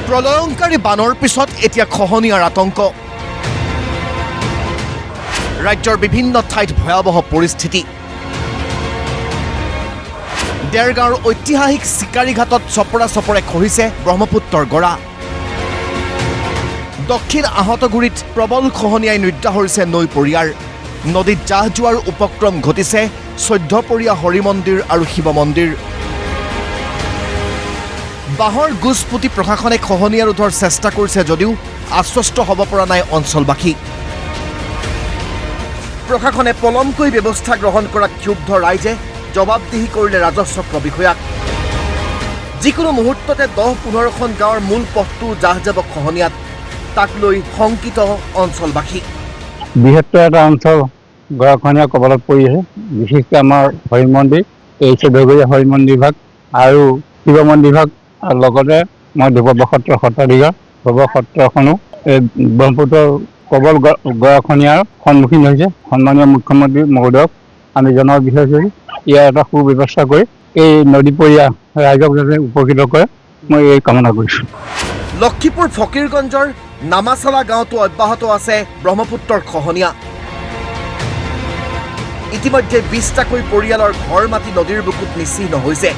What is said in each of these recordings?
প্ৰলয়ংকাৰী বানৰ পিছত এতিয়া খহনীয়াৰ আতংক ৰাজ্যৰ বিভিন্ন ঠাইত ভয়াৱহ পৰিস্থিতি দেৰগাঁৱৰ ঐতিহাসিক চিকাৰীঘাটত চপৰে খহিছে ব্ৰহ্মপুত্ৰৰ গৰা দক্ষিণ আহতগুৰিত প্ৰবল খহনীয়াই নিৰ্যাহৰিছে নৈ পৰিয়াৰ নদীত জাহ যোৱাৰ উপক্ৰম ঘটিছে 14পৰীয়া হৰি মন্দিৰ আৰু শিৱ মন্দিৰ বাহৰ গুজ পুতি প্ৰশাসনে খহনীয়া ৰোধৰ চেষ্টা কৰিছে যদিও আশ্বস্ত হ'ব পৰা নাই অঞ্চলবাসী প্ৰশাসনে পলমকৈ ব্যৱস্থা গ্ৰহণ কৰা ক্ষুব্ধ ৰাইজে জবাবদিহি কৰিলে ৰাজচক্ৰ বিষয়াক যিকোনো মুহূৰ্ততে 10-15খন গাঁৱৰ মূল পথটো জাহ যাব খহনীয়াত তাক লৈ শংকিত অঞ্চলবাসী বৃহত্তৰ এটা অঞ্চল গৰাখহনীয়া কবলত পৰি আছে বিশেষকৈ আমাৰ হৰি মন্দিৰ এই 14 হৰি মন্দিৰ ভাগ আৰু শিৱ মন্দিৰ ভাগ লগতে মই ধুবৰবা সত্ৰাধিকাৰ ধুবৰবা সত্ৰখনো ব্ৰহ্মপুত্ৰৰ প্ৰবল গৰাখহনীয়াৰ সন্মুখীন হৈছে সন্মানীয় মুখ্যমন্ত্ৰী মহোদয়ক আমি জনাব বিচাৰিছোঁ ইয়াৰ এটা সুব্যৱস্থা কৰি এই নদীপৰীয়া ৰাইজক যাতে উপকৃত কৰে মই এই কামনা কৰিছোঁ লক্ষীপুৰ ফকীৰগঞ্জৰ নামাচালা গাঁৱতো অব্যাহত আছে ব্ৰহ্মপুত্ৰৰ খহনীয়া ইতিমধ্যে 20টাকৈ পৰিয়ালৰ ঘৰ মাটি নদীৰ বুকুত নিচিহ্ন হৈছে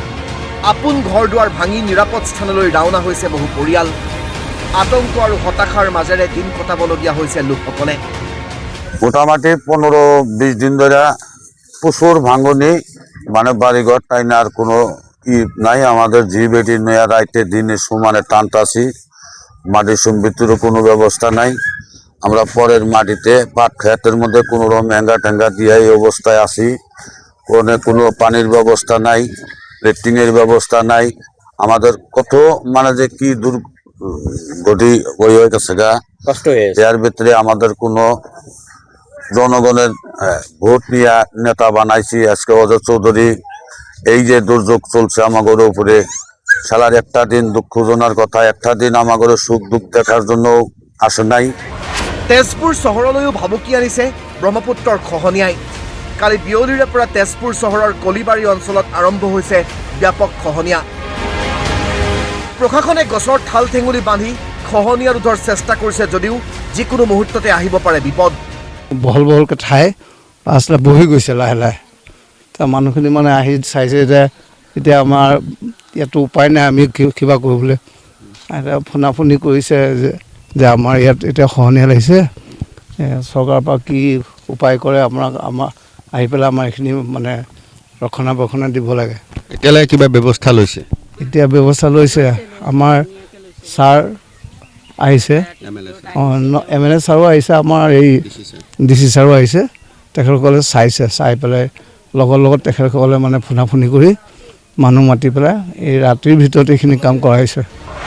আপোন ঘৰ দুৱাৰ ভাঙি নিৰাপদ স্থানলৈ ৰাওনা হৈছে বহু পৰিয়াল আতংক আৰু হতাশাৰ মাজেৰে দিন কটাবলগীয়া হৈছে লোকসকলে মোটামুটি 15-20 দিন ধরে প্রচুর ভাঙনি মানে বাড়িঘর টাইনার কোনো নাই আমাদের জি বেটি নয়া রাইতে দিনে সমানে টানতাছি মাটি সম্পত্তিরও কোনো ব্যবস্থা নাই আমরা পরের মাটিতে পাট ক্ষেতের মধ্যে কোনো রকম ম্যাঙ্গা ট্যাঙ্গা দিয়ে এই অবস্থায় আছি কোনো পানির ব্যবস্থা নাই লেট্রিনের ব্যবস্থা নাই আমাদের কত মানে যে কি দুর্গতি হয়ে গেছে গা কষ্ট হয়েছে এর ভিতরে আমাদের কোনো জনগণের ভোট নিয়ে নেতা বানাইছি আজকে অজয় চৌধুরী এই যে দুর্যোগ চলছে আমাদের উপরে সালার একটা দিন দুঃখ জনার কথা একটা দিন আমাদের সুখ দুঃখ দেখার জন্য আসে নাই তেজপুৰ চহৰলৈও ভাবুকি আনিছে ব্ৰহ্মপুত্ৰৰ খহনীয়াই কালি বিয়লিৰে পৰা তেজপুৰ চহৰৰ কলিবাৰী অঞ্চলত আৰম্ভ হৈছে ব্যাপক খহনীয়া প্ৰশাসনে গছৰ ঠাল ঠেঙুলি বান্ধি খহনীয়া ৰোধৰ চেষ্টা কৰিছে যদিও যিকোনো মুহূৰ্ততে আহিব পাৰে বিপদ বহলকৈ ঠাই পাছলে বহি গৈছে লাহে লাহে তাৰ মানুহখিনি মানে আহি চাইছে যে এতিয়া আমাৰ ইয়াতো উপায় নাই আমি কিবা কৰিবলৈ ফোনাফোনি কৰিছে যে আমাৰ ইয়াত এতিয়া খহনীয়া লাগিছে চৰকাৰৰ পৰা কি উপায় কৰে আমাৰ আহি পেলাই আমাৰ এইখিনি মানে ৰক্ষণাবেক্ষণ দিব লাগে এতিয়ালৈ কিবা ব্যৱস্থা লৈছে এতিয়া ব্যৱস্থা লৈছে আমাৰ ছাৰ আহিছে MLA ছাৰো আহিছে আমাৰ এই DC ছাৰো আহিছে তেখেতসকলে চাই পেলাই লগত তেখেতসকলে মানে ফোনাফোনি কৰি মানুহ মাতি পেলাই এই ৰাতিৰ ভিতৰত এইখিনি কাম কৰাইছে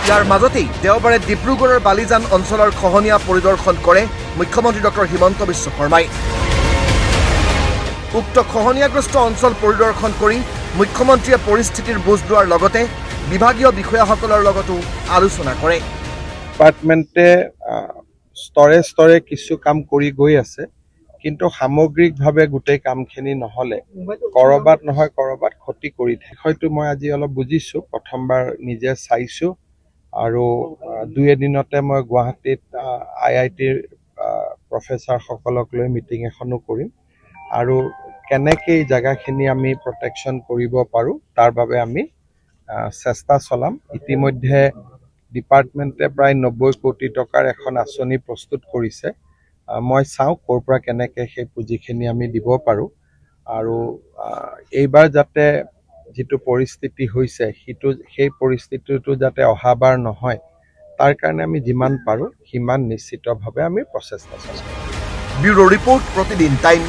ইয়াৰ মাজতেই দেওবাৰে ডিব্ৰুগড়ৰ বালিজান অঞ্চলৰ খহনীয়া পৰিদৰ্শন কৰে মুখ্যমন্ত্ৰী ডক্টৰ হিমন্ত বিশ্ব শৰ্মাই উক্ত খহনীয়াগ্ৰস্ত অঞ্চল পৰিদৰ্শন কৰি মুখ্যমন্ত্ৰীয়ে পৰিস্থিতিৰ বুজ লোৱাৰ লগতে বিভাগীয় বিষয়াসকলৰ লগতো আলোচনা কৰে ডিপাৰ্টমেণ্টে স্তৰে কিছু কাম কৰি গৈ আছে কিন্তু সামগ্ৰিকভাৱে গোটেই কামখিনি নহ'লে কৰবাত নহয় কৰবাত ক্ষতি কৰি থাকে হয়তো মই আজি অলপ বুজিছোঁ প্ৰথমবাৰ নিজে চাইছোঁ আৰু 2 এদিনতে মই গুৱাহাটীত IITৰ প্ৰফেচাৰসকলক লৈ মিটিং এখনো কৰিম আৰু কেনেকৈ এই জাগাখিনি আমি প্ৰটেকশ্যন কৰিব পাৰোঁ তাৰ বাবে আমি চেষ্টা চলাম ইতিমধ্যে ডিপাৰ্টমেণ্টে প্ৰায় 90 কোটি টকাৰ এখন আঁচনি প্ৰস্তুত কৰিছে মই চাওঁ ক'ৰ পৰা কেনেকৈ সেই পুঁজিখিনি আমি দিব পাৰোঁ আৰু এইবাৰ যাতে যিটো পৰিস্থিতি হৈছে সেই পৰিস্থিতিটো যাতে অহাবাৰ নহয় তাৰ কাৰণে আমি যিমান পাৰোঁ সিমান নিশ্চিতভাৱে আমি প্ৰচেষ্টা চলাম ব্যুৰো ৰিপৰ্ট প্ৰতিদিন টাইম